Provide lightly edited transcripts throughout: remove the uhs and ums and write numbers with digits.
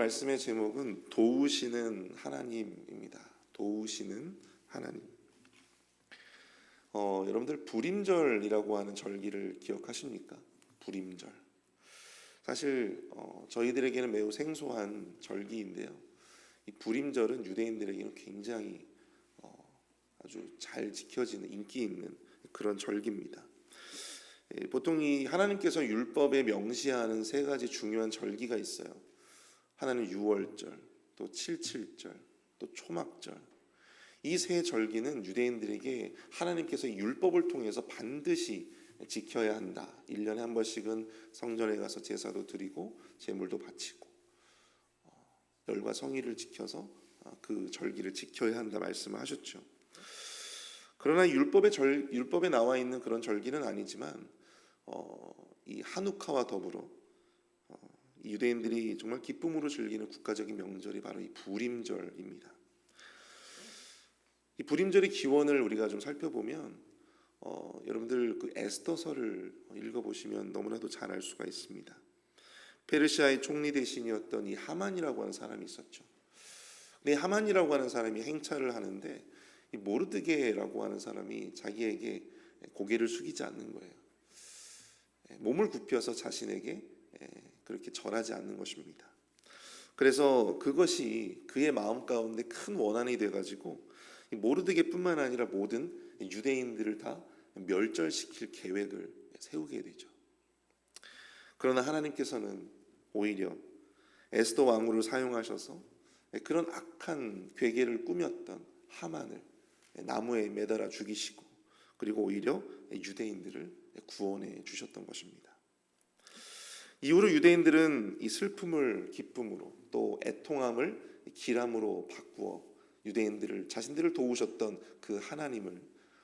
말씀의 제목은 도우시는 하나님입니다. 도우시는 하나님. 여러분들 불임절이라고 하는 절기를 기억하십니까? 불임절. 사실 저희들에게는 매우 생소한 절기인데요. 이 불임절은 유대인들에게는 굉장히 아주 잘 지켜지는 인기 있는 그런 절기입니다. 보통 이 하나님께서 율법에 명시하는 세 가지 중요한 절기가 있어요. 하나는 유월절, 또 칠칠절, 또 초막절. 이 세 절기는 유대인들에게 하나님께서 율법을 통해서 반드시 지켜야 한다. 1년에 한 번씩은 성전에 가서 제사도 드리고 제물도 바치고 열과 성의를 지켜서 그 절기를 지켜야 한다 말씀을 하셨죠. 그러나 율법에 나와 있는 그런 절기는 아니지만 이 한우카와 더불어 유대인들이 정말 기쁨으로 즐기는 국가적인 명절이 바로 이 불임절입니다. 이 불임절의 기원을 우리가 좀 살펴보면 여러분들 그 에스더서를 읽어보시면 너무나도 잘 알 수가 있습니다. 페르시아의 총리 대신이었던 이 하만이라고 하는 사람이 있었죠. 근데 하만이라고 하는 사람이 행차를 하는데 이 모르드게라고 하는 사람이 자기에게 고개를 숙이지 않는 거예요. 몸을 굽혀서 자신에게 그렇게 절하지 않는 것입니다. 그래서 그것이 그의 마음 가운데 큰 원한이 돼가지고 모르드게뿐만 아니라 모든 유대인들을 다 멸절시킬 계획을 세우게 되죠. 그러나 하나님께서는 오히려 에스더 왕후를 사용하셔서 그런 악한 괴계를 꾸몄던 하만을 나무에 매달아 죽이시고 그리고 오히려 유대인들을 구원해 주셨던 것입니다. 이후로 유대인들은 이 슬픔을 기쁨으로 또 애통함을 기람으로 바꾸어 유대인들을 자신들을 도우셨던 그 하나님을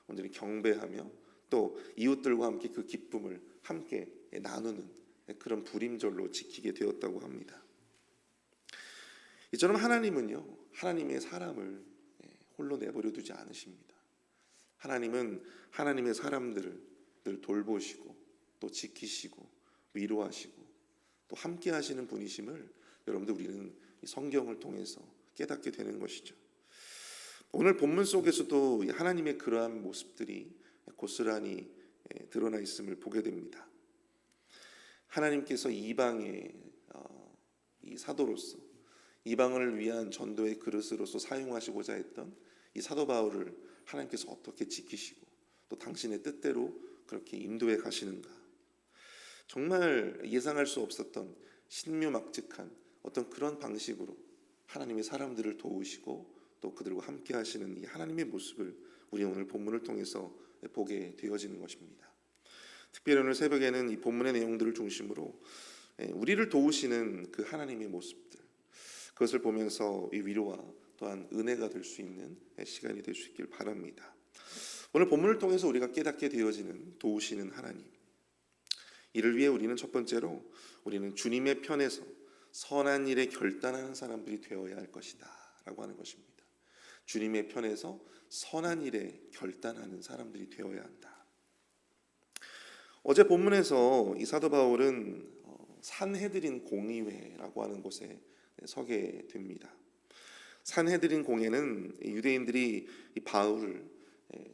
온전히 경배하며 또 이웃들과 함께 그 기쁨을 함께 나누는 그런 불임절로 지키게 되었다고 합니다. 이처럼 하나님은요, 하나님의 사람을 홀로 내버려 두지 않으십니다. 하나님은 하나님의 사람들을 늘 돌보시고 또 지키시고 위로하시고 또 함께 하시는 분이심을 여러분들 우리는 이 성경을 통해서 깨닫게 되는 것이죠. 오늘 본문 속에서도 하나님의 그러한 모습들이 고스란히 드러나 있음을 보게 됩니다. 하나님께서 이방의 이 사도로서 이방을 위한 전도의 그릇으로서 사용하시고자 했던 이 사도 바울을 하나님께서 어떻게 지키시고 또 당신의 뜻대로 그렇게 인도해 가시는가. 정말 예상할 수 없었던 신묘막측한 어떤 그런 방식으로 하나님의 사람들을 도우시고 또 그들과 함께 하시는 이 하나님의 모습을 우리 오늘 본문을 통해서 보게 되어지는 것입니다. 특별히 오늘 새벽에는 이 본문의 내용들을 중심으로 우리를 도우시는 그 하나님의 모습들, 그것을 보면서 이 위로와 또한 은혜가 될 수 있는 시간이 될 수 있길 바랍니다. 오늘 본문을 통해서 우리가 깨닫게 되어지는 도우시는 하나님, 이를 위해 우리는 첫 번째로 우리는 주님의 편에서 선한 일에 결단하는 사람들이 되어야 할 것이다 라고 하는 것입니다. 주님의 편에서 선한 일에 결단하는 사람들이 되어야 한다. 어제 본문에서 이 사도 바울은 산헤드린 공의회라고 하는 곳에 서게 됩니다. 산헤드린 공회는 유대인들이 이 바울을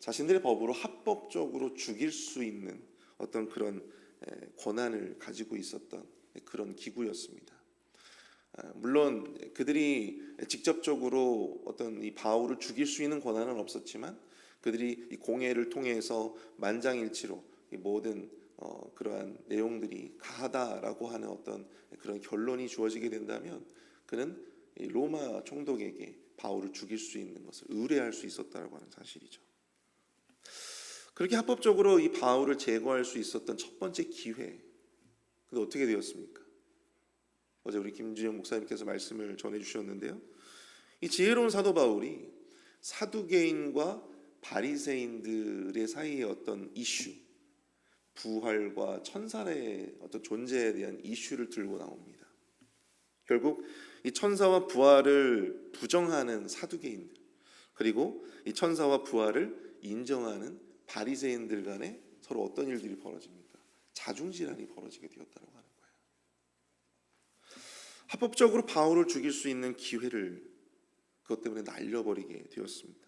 자신들의 법으로 합법적으로 죽일 수 있는 어떤 그런 권한을 가지고 있었던 그런 기구였습니다. 물론 그들이 직접적으로 어떤 이 바울을 죽일 수 있는 권한은 없었지만 그들이 이 공회를 통해서 만장일치로 이 모든 그러한 내용들이 가하다라고 하는 어떤 그런 결론이 주어지게 된다면 그는 이 로마 총독에게 바울을 죽일 수 있는 것을 의뢰할 수 있었다라고 하는 사실이죠. 그렇게 합법적으로 이 바울을 제거할 수 있었던 첫 번째 기회, 그게 어떻게 되었습니까? 어제 우리 김준영 목사님께서 말씀을 전해주셨는데요. 이 지혜로운 사도 바울이 사두개인과 바리새인들의 사이의 어떤 이슈, 부활과 천사의 어떤 존재에 대한 이슈를 들고 나옵니다. 결국 이 천사와 부활을 부정하는 사두개인들, 그리고 이 천사와 부활을 인정하는 바리새인들 간에 서로 어떤 일들이 벌어집니까? 자중질환이 벌어지게 되었다고 하는 거예요. 합법적으로 바울을 죽일 수 있는 기회를 그것 때문에 날려버리게 되었습니다.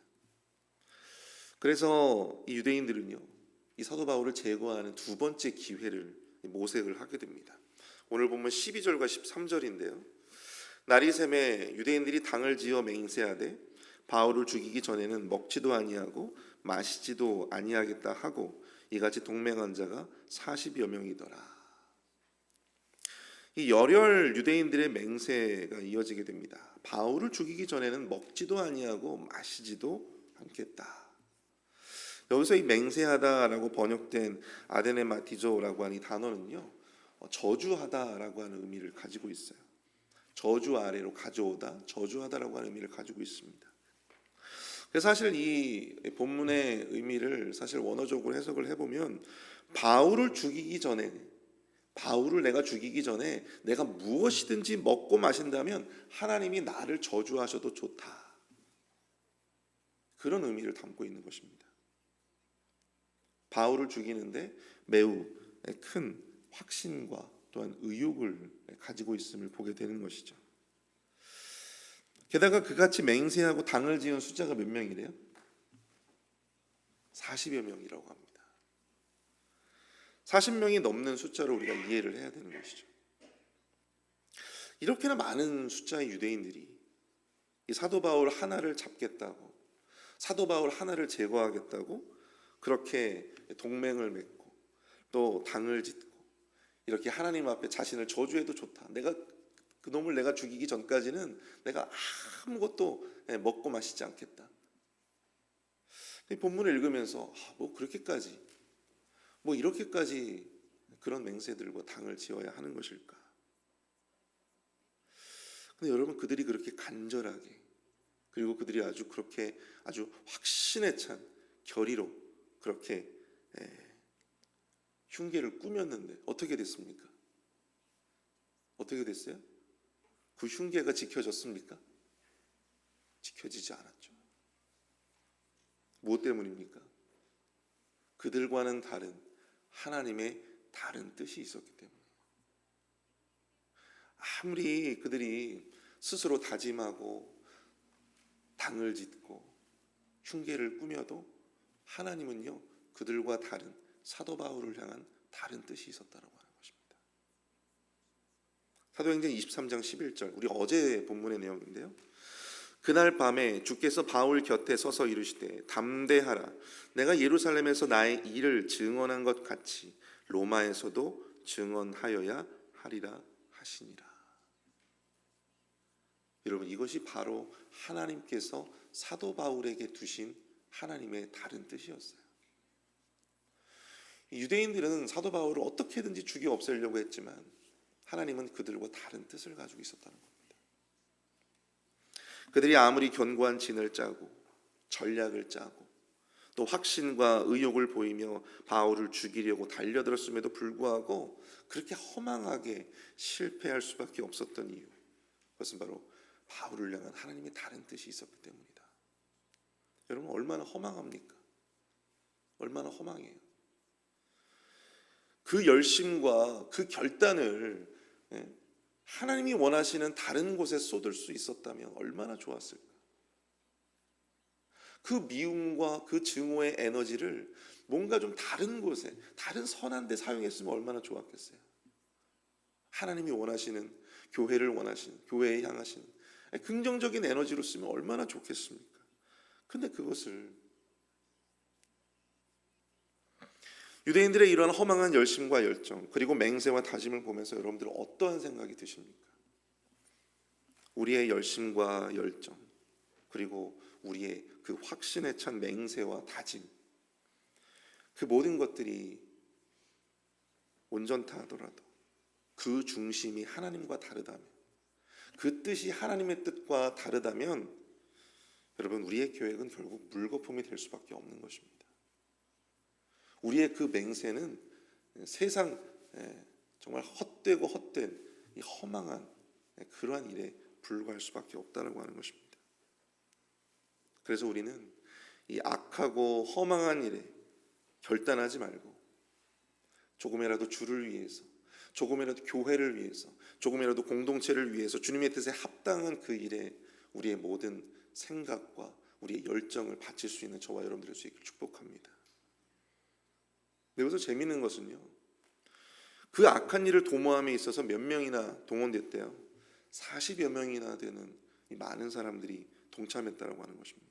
그래서 이 유대인들은요, 이 사도 바울을 제거하는 두 번째 기회를 모색을 하게 됩니다. 오늘 보면 12절과 13절인데요. 날이 새매 유대인들이 당을 지어 맹세하되 바울을 죽이기 전에는 먹지도 아니하고 마시지도 아니하겠다 하고 이같이 동맹한 자가 40여 명이더라. 이 열혈 유대인들의 맹세가 이어지게 됩니다. 바울을 죽이기 전에는 먹지도 아니하고 마시지도 않겠다. 여기서 이 맹세하다라고 번역된 아데네마티조라고 하는 이 단어는요, 저주하다라고 하는 의미를 가지고 있어요. 저주 아래로 가져오다, 저주하다라고 하는 의미를 가지고 있습니다. 그래서 사실 이 본문의 의미를 사실 원어적으로 해석을 해보면 바울을 죽이기 전에, 바울을 내가 죽이기 전에 내가 무엇이든지 먹고 마신다면 하나님이 나를 저주하셔도 좋다, 그런 의미를 담고 있는 것입니다. 바울을 죽이는데 매우 큰 확신과 또한 의욕을 가지고 있음을 보게 되는 것이죠. 게다가 그같이 맹세하고 당을 지은 숫자가 몇 명이래요? 40여 명이라고 합니다. 40명이 넘는 숫자로 우리가 이해를 해야 되는 것이죠. 이렇게나 많은 숫자의 유대인들이 이 사도 바울 하나를 잡겠다고, 사도 바울 하나를 제거하겠다고 그렇게 동맹을 맺고 또 당을 짓고 이렇게 하나님 앞에 자신을 저주해도 좋다, 내가 그 놈을 내가 죽이기 전까지는 내가 아무것도 먹고 마시지 않겠다. 본문을 읽으면서 뭐 그렇게까지, 뭐 이렇게까지 그런 맹세들과 당을 지어야 하는 것일까? 근데 여러분, 그들이 그렇게 간절하게, 그리고 그들이 아주 그렇게 아주 확신에 찬 결의로 그렇게 흉계를 꾸몄는데 어떻게 됐습니까? 어떻게 됐어요? 그 흉계가 지켜졌습니까? 지켜지지 않았죠. 무엇 때문입니까? 그들과는 다른 하나님의 다른 뜻이 있었기 때문에. 아무리 그들이 스스로 다짐하고 당을 짓고 흉계를 꾸며도 하나님은요, 그들과 다른 사도 바울을 향한 다른 뜻이 있었다라고 하는 것입니다. 사도행전 23장 11절, 우리 어제 본문의 내용인데요. 그날 밤에 주께서 바울 곁에 서서 이르시되 담대하라, 내가 예루살렘에서 나의 일을 증언한 것 같이 로마에서도 증언하여야 하리라 하시니라. 여러분, 이것이 바로 하나님께서 사도 바울에게 두신 하나님의 다른 뜻이었어요. 유대인들은 사도 바울을 어떻게든지 죽여 없애려고 했지만 하나님은 그들과 다른 뜻을 가지고 있었다는 겁니다. 그들이 아무리 견고한 진을 짜고 전략을 짜고 또 확신과 의욕을 보이며 바울을 죽이려고 달려들었음에도 불구하고 그렇게 허망하게 실패할 수밖에 없었던 이유, 그것은 바로 바울을 향한 하나님의 다른 뜻이 있었기 때문이다. 여러분, 얼마나 허망합니까? 얼마나 허망해요. 그 열심과 그 결단을 하나님이 원하시는 다른 곳에 쏟을 수 있었다면 얼마나 좋았을까. 그 미움과 그 증오의 에너지를 뭔가 좀 다른 곳에, 다른 선한 데 사용했으면 얼마나 좋았겠어요. 하나님이 원하시는, 교회를 원하시는, 교회에 향하시는 긍정적인 에너지로 쓰면 얼마나 좋겠습니까? 근데 그것을, 유대인들의 이러한 허망한 열심과 열정 그리고 맹세와 다짐을 보면서 여러분들은 어떠한 생각이 드십니까? 우리의 열심과 열정 그리고 우리의 그 확신에 찬 맹세와 다짐, 그 모든 것들이 온전타 하더라도 그 중심이 하나님과 다르다면, 그 뜻이 하나님의 뜻과 다르다면 여러분, 우리의 계획은 결국 물거품이 될 수밖에 없는 것입니다. 우리의 그 맹세는 세상 정말 헛되고 헛된 이 허망한 그러한 일에 불과할 수밖에 없다고 하는 것입니다. 그래서 우리는 이 악하고 허망한 일에 결단하지 말고 조금이라도 주를 위해서, 조금이라도 교회를 위해서, 조금이라도 공동체를 위해서 주님의 뜻에 합당한 그 일에 우리의 모든 생각과 우리의 열정을 바칠 수 있는 저와 여러분들 될 수 있기를 축복합니다. 여기서 재미있는 것은요, 그 악한 일을 도모함에 있어서 몇 명이나 동원됐대요. 40여 명이나 되는 이 많은 사람들이 동참했다라고 하는 것입니다.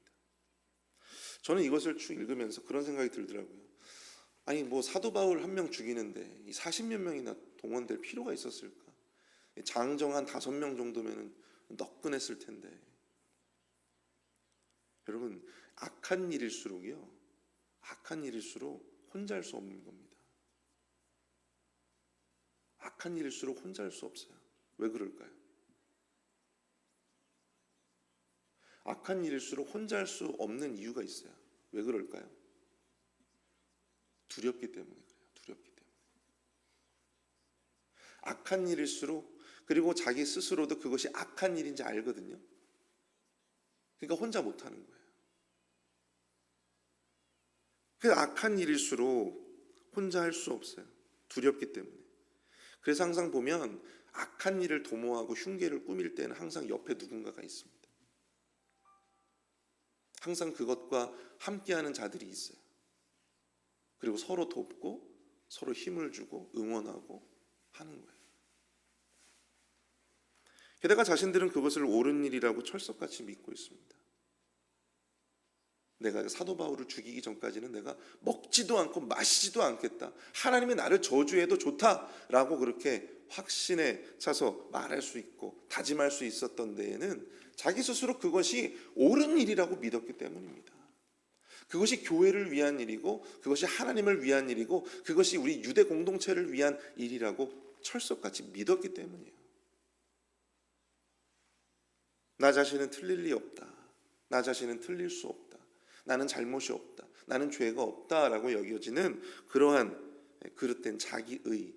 저는 이것을 쭉 읽으면서 그런 생각이 들더라고요. 아니 뭐 사도 바울 한 명 죽이는데 이 40몇 명이나 동원될 필요가 있었을까? 장정 한 5명 정도면은 너끈했을 텐데. 여러분, 악한 일일수록요, 악한 일일수록 혼자 할 수 없는 겁니다. 악한 일일수록 혼자 할 수 없어요. 왜 그럴까요? 악한 일일수록 혼자 할 수 없는 이유가 있어요. 왜 그럴까요? 두렵기 때문에 그래요. 두렵기 때문에. 악한 일일수록, 그리고 자기 스스로도 그것이 악한 일인지 알거든요. 그러니까 혼자 못하는 거예요. 그 악한 일일수록 혼자 할 수 없어요. 두렵기 때문에. 그래서 항상 보면 악한 일을 도모하고 흉계를 꾸밀 때는 항상 옆에 누군가가 있습니다. 항상 그것과 함께하는 자들이 있어요. 그리고 서로 돕고 서로 힘을 주고 응원하고 하는 거예요. 게다가 자신들은 그것을 옳은 일이라고 철석같이 믿고 있습니다. 내가 사도 바울을 죽이기 전까지는 내가 먹지도 않고 마시지도 않겠다. 하나님이 나를 저주해도 좋다라고 그렇게 확신에 차서 말할 수 있고 다짐할 수 있었던 데에는 자기 스스로 그것이 옳은 일이라고 믿었기 때문입니다. 그것이 교회를 위한 일이고 그것이 하나님을 위한 일이고 그것이 우리 유대 공동체를 위한 일이라고 철석같이 믿었기 때문이에요. 나 자신은 틀릴 리 없다. 나 자신은 틀릴 수 없다. 나는 잘못이 없다. 나는 죄가 없다라고 여겨지는 그러한 그릇된 자기의,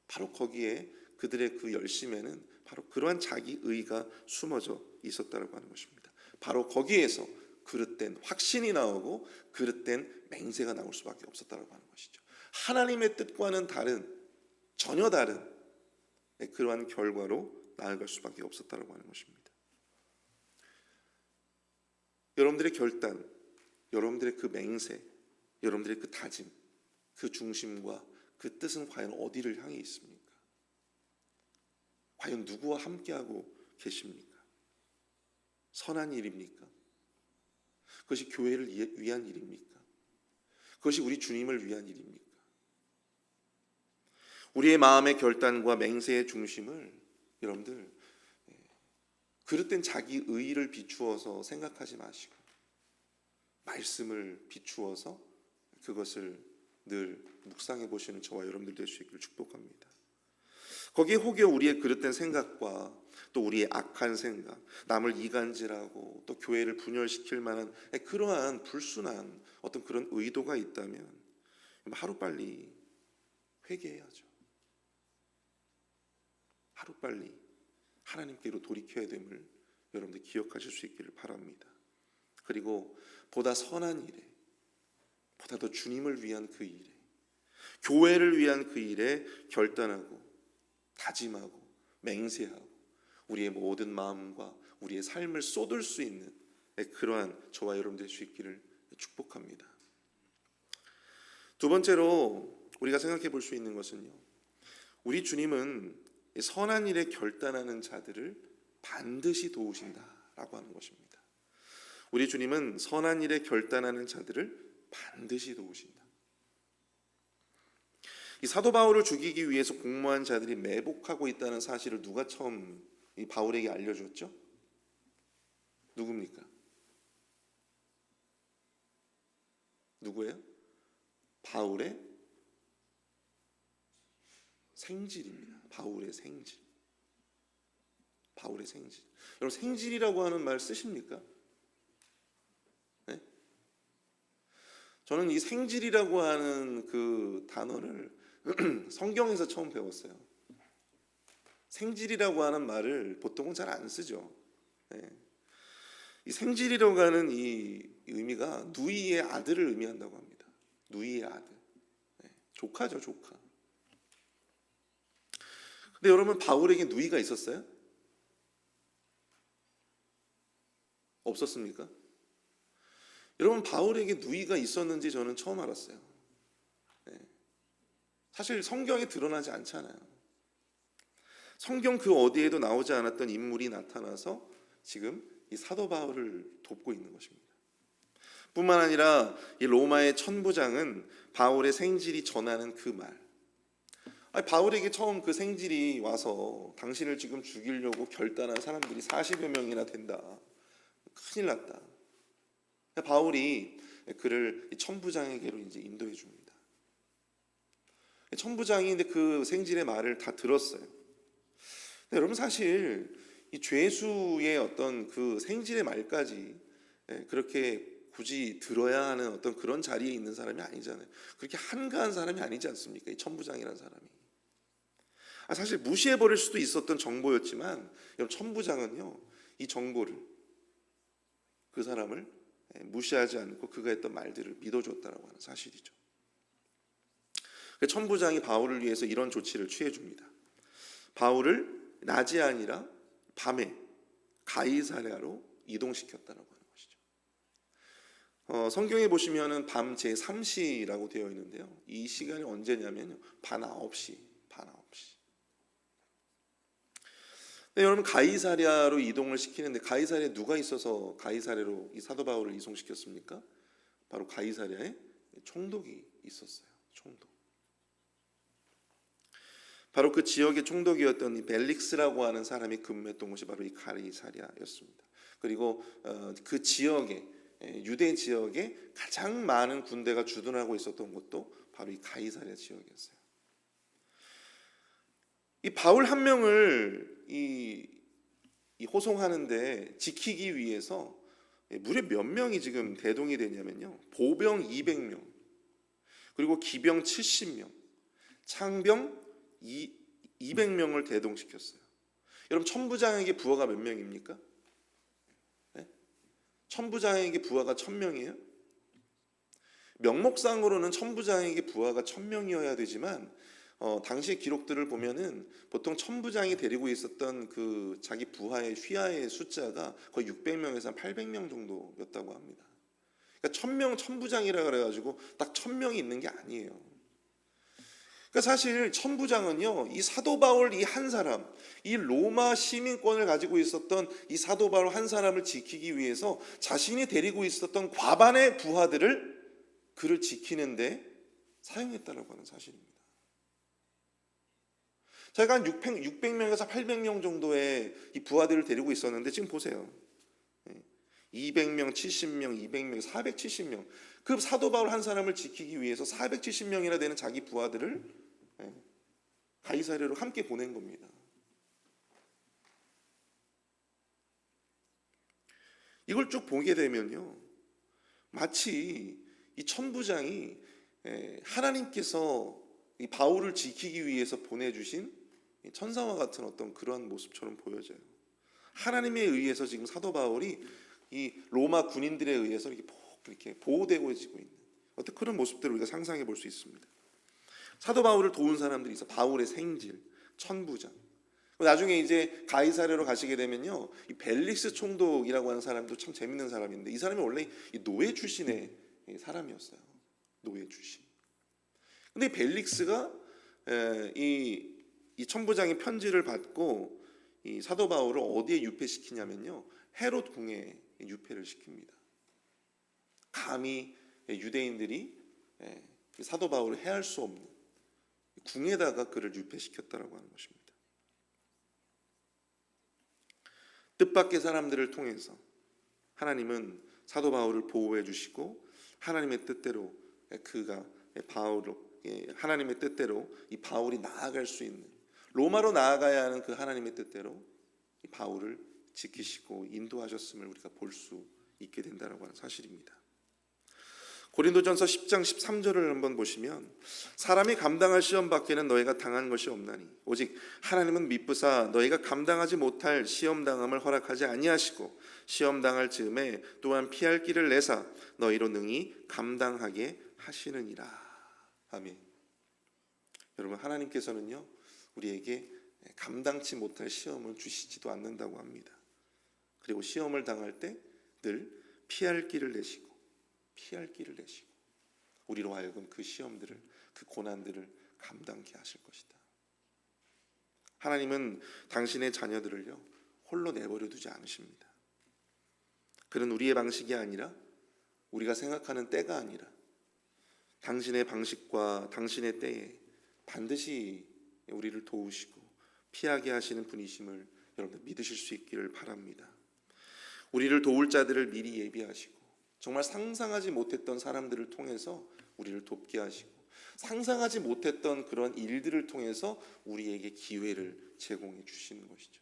바로 거기에 그들의 그 열심에는 바로 그러한 자기의가 숨어져 있었다라고 하는 것입니다. 바로 거기에서 그릇된 확신이 나오고 그릇된 맹세가 나올 수밖에 없었다라고 하는 것이죠. 하나님의 뜻과는 다른, 전혀 다른 그러한 결과로 나아갈 수밖에 없었다라고 하는 것입니다. 여러분들의 결단, 여러분들의 그 맹세, 여러분들의 그 다짐, 그 중심과 그 뜻은 과연 어디를 향해 있습니까? 과연 누구와 함께하고 계십니까? 선한 일입니까? 그것이 교회를 위한 일입니까? 그것이 우리 주님을 위한 일입니까? 우리의 마음의 결단과 맹세의 중심을 여러분들 그릇된 자기 의의를 비추어서 생각하지 마시고 말씀을 비추어서 그것을 늘 묵상해 보시는 저와 여러분들 될 수 있기를 축복합니다. 거기에 혹여 우리의 그릇된 생각과 또 우리의 악한 생각, 남을 이간질하고 또 교회를 분열시킬 만한 그러한 불순한 어떤 그런 의도가 있다면 하루빨리 회개해야죠. 하루빨리 하나님께로 돌이켜야 됨을 여러분들 기억하실 수 있기를 바랍니다. 그리고 보다 선한 일에, 보다 더 주님을 위한 그 일에, 교회를 위한 그 일에 결단하고 다짐하고 맹세하고 우리의 모든 마음과 우리의 삶을 쏟을 수 있는 그러한 저와 여러분 될 수 있기를 축복합니다. 두 번째로 우리가 생각해 볼 수 있는 것은요, 우리 주님은 선한 일에 결단하는 자들을 반드시 도우신다라고 하는 것입니다. 우리 주님은 선한 일에 결단하는 자들을 반드시 도우신다. 이 사도 바울을 죽이기 위해서 공모한 자들이 매복하고 있다는 사실을 누가 처음 이 바울에게 알려줬죠? 누굽니까? 누구예요? 바울의 생질입니다. 바울의 생질. 바울의 생질. 여러분, 생질이라고 하는 말 쓰십니까? 네? 저는 이 생질이라고 하는 그 단어를 성경에서 처음 배웠어요. 생질이라고 하는 말을 보통은 잘 안 쓰죠. 네. 이 생질이라고 하는 이 의미가 누이의 아들을 의미한다고 합니다. 누이의 아들. 네. 조카죠, 조카. 근데 여러분, 바울에게 누이가 있었어요? 없었습니까? 여러분, 바울에게 누이가 있었는지 저는 처음 알았어요. 네. 사실 성경에 드러나지 않잖아요. 성경 그 어디에도 나오지 않았던 인물이 나타나서 지금 이 사도 바울을 돕고 있는 것입니다. 뿐만 아니라 이 로마의 천부장은 바울의 생질이 전하는 그 말, 바울에게 처음 그 생질이 와서 당신을 지금 죽이려고 결단한 사람들이 40여 명이나 된다, 큰일 났다. 바울이 그를 천부장에게로 이제 인도해 줍니다. 천부장이 근데 그 생질의 말을 다 들었어요. 근데 여러분, 사실 이 죄수의 어떤 그 생질의 말까지 그렇게 굳이 들어야 하는 어떤 그런 자리에 있는 사람이 아니잖아요. 그렇게 한가한 사람이 아니지 않습니까? 이 천부장이라는 사람이. 사실 무시해버릴 수도 있었던 정보였지만, 여러분, 천부장은요, 이 정보를, 그 사람을 무시하지 않고 그가 했던 말들을 믿어줬다라고 하는 사실이죠. 천부장이 바울을 위해서 이런 조치를 취해줍니다. 바울을 낮이 아니라 밤에 가이사랴로 이동시켰다라고 하는 것이죠. 성경에 보시면은 밤 제3시라고 되어 있는데요. 이 시간이 언제냐면요, 밤 9시. 네, 여러분, 가이사랴로 이동을 시키는데 가이사랴에 누가 있어서 가이사랴로 이 사도 바울을 이송시켰습니까? 바로 가이사랴에 총독이 있었어요. 총독. 바로 그 지역의 총독이었던 이 벨릭스라고 하는 사람이 근무했던 곳이 바로 이 가이사랴였습니다. 그리고 그 지역에, 유대 지역에 가장 많은 군대가 주둔하고 있었던 곳도 바로 이 가이사랴 지역이었어요. 이 바울 한 명을 이 호송하는데 지키기 위해서 무려 몇 명이 지금 대동이 되냐면요, 보병 200명, 그리고 기병 70명, 창병 200명을 대동시켰어요. 여러분, 천부장에게 부하가 몇 명입니까? 네? 천부장에게 부하가 1000명이에요? 명목상으로는 천부장에게 부하가 1000명이어야 되지만 당시 기록들을 보면은 보통 천부장이 데리고 있었던 그 자기 부하의 휘하의 숫자가 거의 600명에서 800명 정도였다고 합니다. 그러니까 1000명 천부장이라 그래가지고 딱 1000명이 있는 게 아니에요. 그러니까 사실 천부장은요, 이 사도 바울 이 한 사람, 이 로마 시민권을 가지고 있었던 이 사도 바울 한 사람을 지키기 위해서 자신이 데리고 있었던 과반의 부하들을 그를 지키는데 사용했다라고 하는 사실입니다. 자기가 한 600명에서 800명 정도의 이 부하들을 데리고 있었는데, 지금 보세요. 200명, 70명, 200명, 470명. 그 사도 바울 한 사람을 지키기 위해서 470명이나 되는 자기 부하들을 가이사랴로 함께 보낸 겁니다. 이걸 쭉 보게 되면요, 마치 이 천부장이 하나님께서 이 바울을 지키기 위해서 보내주신 천사와 같은 어떤 그런 모습처럼 보여져요. 하나님에 의해서 지금 사도 바울이 이 로마 군인들에 의해서 이렇게 보호되고 있는 어떤 그런 모습들을 우리가 상상해 볼 수 있습니다. 사도 바울을 도운 사람들이 있어. 바울의 생질, 천부장. 나중에 이제 가이사랴로 가시게 되면요, 이 벨릭스 총독이라고 하는 사람도 참 재밌는 사람인데, 이 사람이 원래 이 노예 출신의 사람이었어요. 노예 출신. 근데 벨릭스가 이 천부장의 편지를 받고 이 사도 바울을 어디에 유폐시키냐면요, 헤롯 궁에 유폐를 시킵니다. 감히 유대인들이 사도 바울을 해할 수 없는 궁에다가 그를 유폐시켰다라고 하는 것입니다. 뜻밖의 사람들을 통해서 하나님은 사도 바울을 보호해 주시고, 하나님의 뜻대로 그가 하나님의 뜻대로 이 바울이 나아갈 수 있는, 로마로 나아가야 하는 그 하나님의 뜻대로 이 바울을 지키시고 인도하셨음을 우리가 볼 수 있게 된다라고 하는 사실입니다. 고린도전서 10장 13절을 한번 보시면, 사람이 감당할 시험 밖에는 너희가 당한 것이 없나니 오직 하나님은 미쁘사 너희가 감당하지 못할 시험 당함을 허락하지 아니하시고 시험 당할 즈음에 또한 피할 길을 내사 너희로 능히 감당하게 하시느니라. 아멘. 여러분, 하나님께서는요, 우리에게 감당치 못할 시험을 주시지도 않는다고 합니다. 그리고 시험을 당할 때 늘 피할 길을 내시고 우리로 하여금 그 시험들을, 그 고난들을 감당케 하실 것이다. 하나님은 당신의 자녀들을요 홀로 내버려 두지 않으십니다. 그는 우리의 방식이 아니라, 우리가 생각하는 때가 아니라 당신의 방식과 당신의 때에 반드시 우리를 도우시고 피하게 하시는 분이심을 여러분들 믿으실 수 있기를 바랍니다. 우리를 도울 자들을 미리 예비하시고 정말 상상하지 못했던 사람들을 통해서 우리를 돕게 하시고 상상하지 못했던 그런 일들을 통해서 우리에게 기회를 제공해 주시는 것이죠.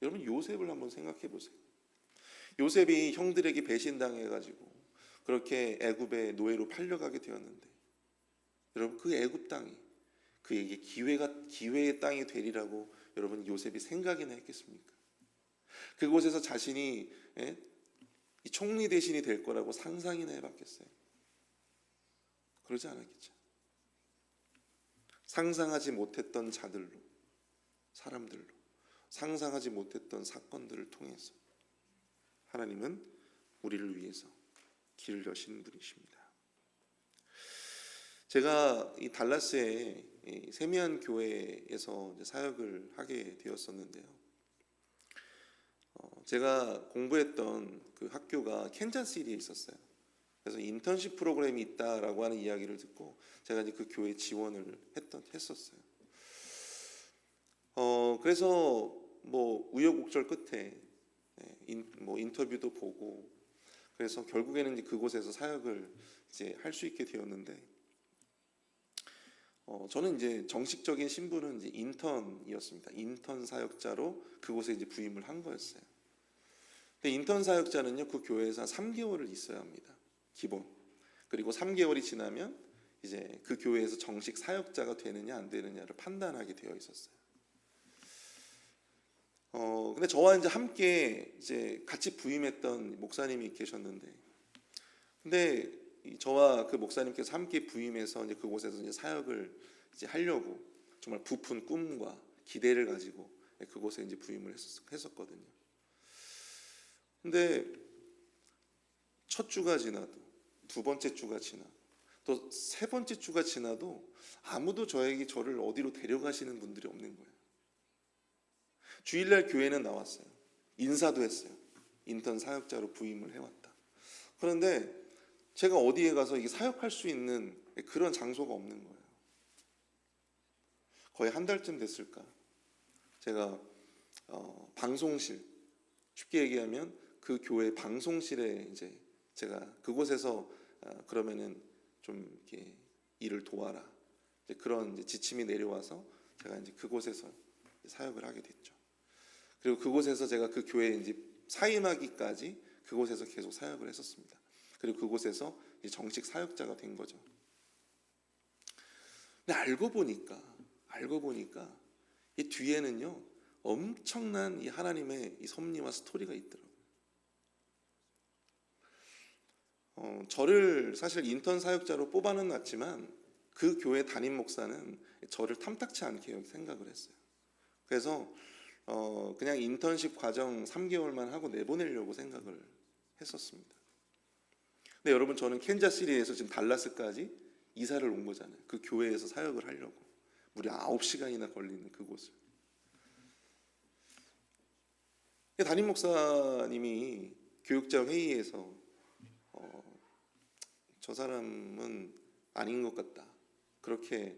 여러분, 요셉을 한번 생각해 보세요. 요셉이 형들에게 배신당해가지고 그렇게 애굽의 노예로 팔려가게 되었는데, 여러분, 그 애굽 땅이 그에게 기회의 땅이 되리라고 여러분 요셉이 생각이나 했겠습니까? 그곳에서 자신이 이 총리 대신이 될 거라고 상상이나 해봤겠어요? 그러지 않았겠죠. 상상하지 못했던 자들로, 사람들로, 상상하지 못했던 사건들을 통해서 하나님은 우리를 위해서 길을 여시는 분이십니다. 제가 이 달라스의 세미한 교회에서 사역을 하게 되었었는데요. 제가 공부했던 그 학교가 캔자스시티에 있었어요. 그래서 인턴십 프로그램이 있다라고 하는 이야기를 듣고 제가 이제 그 교회에 지원을 했었어요. 그래서 뭐 우여곡절 끝에 인터뷰도 보고, 그래서 결국에는 이제 그곳에서 사역을 이제 할 수 있게 되었는데, 저는 이제 정식적인 신분은 이제 인턴이었습니다. 인턴 사역자로 그곳에 이제 부임을 한 거였어요. 근데 인턴 사역자는요, 그 교회에서 한 3개월을 있어야 합니다. 기본. 그리고 3개월이 지나면 이제 그 교회에서 정식 사역자가 되느냐 안 되느냐를 판단하게 되어 있었어요. 근데 저와 이제 함께 이제 같이 부임했던 목사님이 계셨는데, 근데 저와 그 목사님께서 함께 부임해서 이제 그곳에서 이제 사역을 이제 하려고 정말 부푼 꿈과 기대를 가지고 그곳에 이제 부임을 했었거든요. 근데 첫 주가 지나도, 두 번째 주가 지나도, 또 세 번째 주가 지나도 아무도 저를 어디로 데려가시는 분들이 없는 거예요. 주일날 교회는 나왔어요. 인사도 했어요. 인턴 사역자로 부임을 해왔다. 그런데 제가 어디에 가서 이게 사역할 수 있는 그런 장소가 없는 거예요. 거의 한 달쯤 됐을까? 제가 방송실, 쉽게 얘기하면 그 교회 방송실에 이제 제가 그곳에서 그러면은 좀 이렇게 일을 도와라, 이제 그런 이제 지침이 내려와서 제가 이제 그곳에서 사역을 하게 됐죠. 그리고 그곳에서 제가 그 교회에 이제 사임하기까지 그곳에서 계속 사역을 했었습니다. 그리고 그곳에서 이제 정식 사역자가 된 거죠. 근데 알고 보니까 이 뒤에는요 엄청난 이 하나님의 이 섭리와 스토리가 있더라고요. 저를 사실 인턴 사역자로 뽑아는 놨지만 그 교회 담임 목사는 저를 탐탁치 않게 생각을 했어요. 그래서 그냥 인턴십 과정 3개월만 하고 내보내려고 생각을 했었습니다. 근데 여러분, 저는 캔자스시티에서 지금 달라스까지 이사를 온 거잖아요. 그 교회에서 사역을 하려고 무려 9시간이나 걸리는 그곳을. 담임 목사님이 교육자 회의에서 저 사람은 아닌 것 같다, 그렇게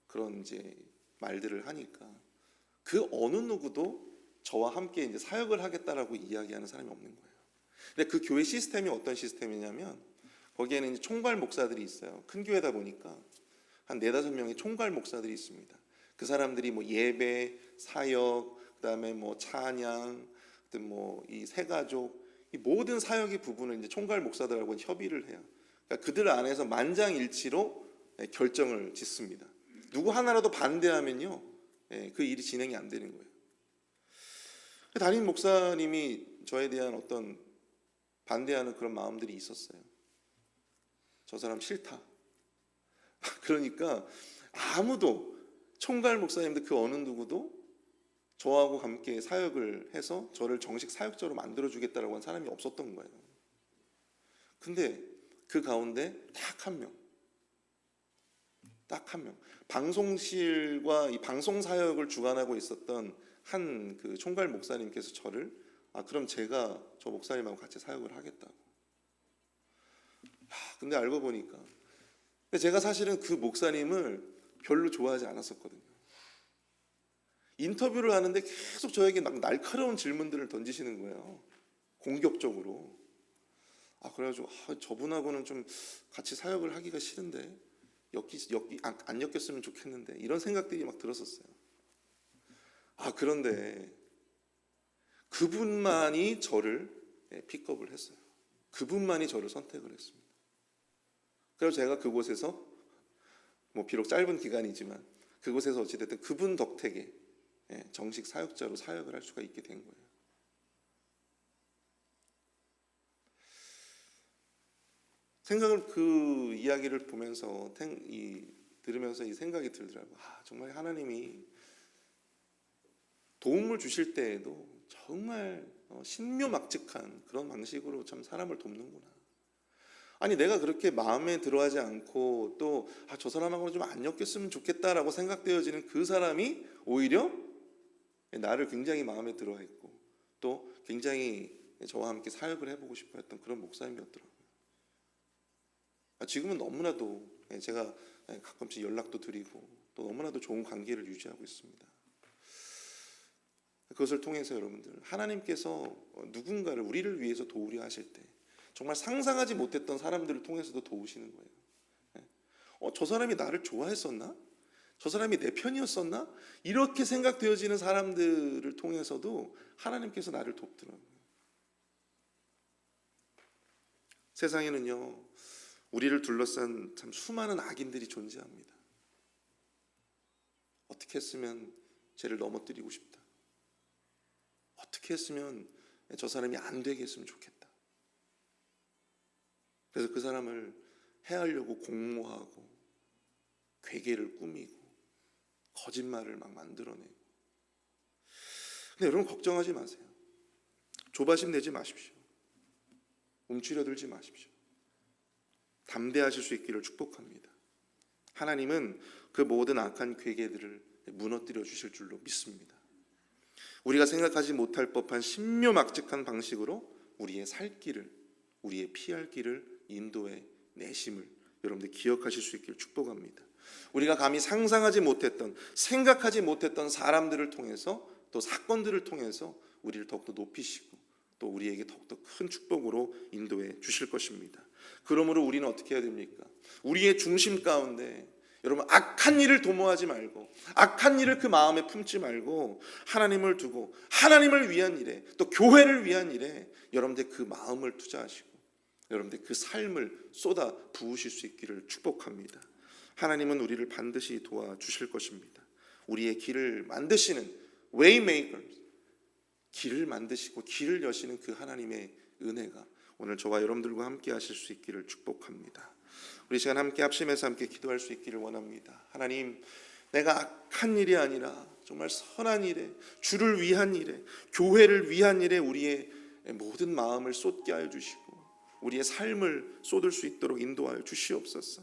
그런 이제 말들을 하니까 그 어느 누구도 저와 함께 이제 사역을 하겠다라고 이야기하는 사람이 없는 거예요. 근데 그 교회 시스템이 어떤 시스템이냐면, 거기에는 이제 총괄 목사들이 있어요. 큰 교회다 보니까 한 4-5명의 총괄 목사들이 있습니다. 그 사람들이 뭐 예배, 사역, 그다음에 뭐 찬양, 그다음 뭐 이 새가족, 이 모든 사역의 부분을 이제 총괄 목사들하고 협의를 해요. 그러니까 그들 안에서 만장일치로 결정을 짓습니다. 누구 하나라도 반대하면요, 그 일이 진행이 안 되는 거예요. 담임 목사님이 저에 대한 어떤 반대하는 그런 마음들이 있었어요. 저 사람 싫다. 그러니까 아무도 총괄 목사님도 그 어느 누구도 저하고 함께 사역을 해서 저를 정식 사역자로 만들어주겠다라고 한 사람이 없었던 거예요. 근데 그 가운데 딱 한 명, 방송실과 이 방송 사역을 주관하고 있었던 한 그 총괄 목사님께서 저를 그럼 제가 저 목사님하고 같이 사역을 하겠다고. 근데 알고 보니까 근데 제가 사실은 그 목사님을 별로 좋아하지 않았었거든요. 인터뷰를 하는데 계속 저에게 막 날카로운 질문들을 던지시는 거예요. 공격적으로. 그래가지고 저분하고는 좀 같이 사역을 하기가 싫은데 안 엮였으면 좋겠는데 이런 생각들이 막 들었었어요. 그런데 그분만이 저를 픽업을 했어요. 그분만이 저를 선택을 했습니다. 그래서 제가 그곳에서 비록 짧은 기간이지만 그곳에서 어찌됐든 그분 덕택에 정식 사역자로 사역을 할 수가 있게 된 거예요. 그 이야기를 보면서 들으면서 이 생각이 들더라고요. 정말 하나님이 도움을 주실 때에도 정말 신묘막측한 그런 방식으로 참 사람을 돕는구나. 내가 그렇게 마음에 들어하지 않고 또 저 사람하고는 좀 안 엮였으면 좋겠다라고 생각되어지는 그 사람이 오히려 나를 굉장히 마음에 들어했고 또 굉장히 저와 함께 사역을 해보고 싶어 했던 그런 목사님이었더라고요. 지금은 너무나도 제가 가끔씩 연락도 드리고 또 너무나도 좋은 관계를 유지하고 있습니다. 그것을 통해서 여러분들, 하나님께서 누군가를 우리를 위해서 도우려 하실 때 정말 상상하지 못했던 사람들을 통해서도 도우시는 거예요. 저 사람이 나를 좋아했었나? 저 사람이 내 편이었었나? 이렇게 생각되어지는 사람들을 통해서도 하나님께서 나를 돕더라고요. 세상에는요, 우리를 둘러싼 참 수많은 악인들이 존재합니다. 어떻게 했으면 쟤를 넘어뜨리고 싶다. 어떻게 했으면 저 사람이 안 되게 했으면 좋겠다. 그래서 그 사람을 해하려고 공모하고 괴계를 꾸미고 거짓말을 막 만들어내고. 근데 여러분 걱정하지 마세요. 조바심 내지 마십시오. 움츠려들지 마십시오. 담대하실 수 있기를 축복합니다. 하나님은 그 모든 악한 괴계들을 무너뜨려 주실 줄로 믿습니다. 우리가 생각하지 못할 법한 신묘막측한 방식으로 우리의 살 길을, 우리의 피할 길을 인도해 내심을 여러분들 기억하실 수 있기를 축복합니다. 우리가 감히 상상하지 못했던, 생각하지 못했던 사람들을 통해서 또 사건들을 통해서 우리를 더욱더 높이시고 또 우리에게 더욱더 큰 축복으로 인도해 주실 것입니다. 그러므로 우리는 어떻게 해야 됩니까? 우리의 중심 가운데 여러분 악한 일을 도모하지 말고 악한 일을 그 마음에 품지 말고 하나님을 두고 하나님을 위한 일에 또 교회를 위한 일에 여러분들 그 마음을 투자하시고 여러분들 그 삶을 쏟아 부으실 수 있기를 축복합니다. 하나님은 우리를 반드시 도와주실 것입니다. 우리의 길을 만드시는 웨이메이커, 길을 만드시고 길을 여시는 그 하나님의 은혜가 오늘 저와 여러분들과 함께 하실 수 있기를 축복합니다. 우리 시간 함께 합심해서 함께 기도할 수 있기를 원합니다. 하나님, 내가 악한 일이 아니라 정말 선한 일에, 주를 위한 일에, 교회를 위한 일에 우리의 모든 마음을 쏟게 하여 주시고 우리의 삶을 쏟을 수 있도록 인도하여 주시옵소서.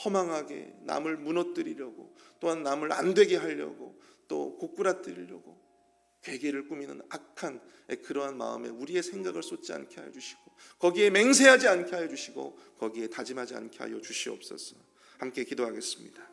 허망하게 남을 무너뜨리려고 또한 남을 안 되게 하려고 또 고꾸라뜨리려고 괴계를 꾸미는 악한 그러한 마음에 우리의 생각을 쏟지 않게 하여 주시고 거기에 맹세하지 않게 하여 주시고 거기에 다짐하지 않게 하여 주시옵소서. 함께 기도하겠습니다.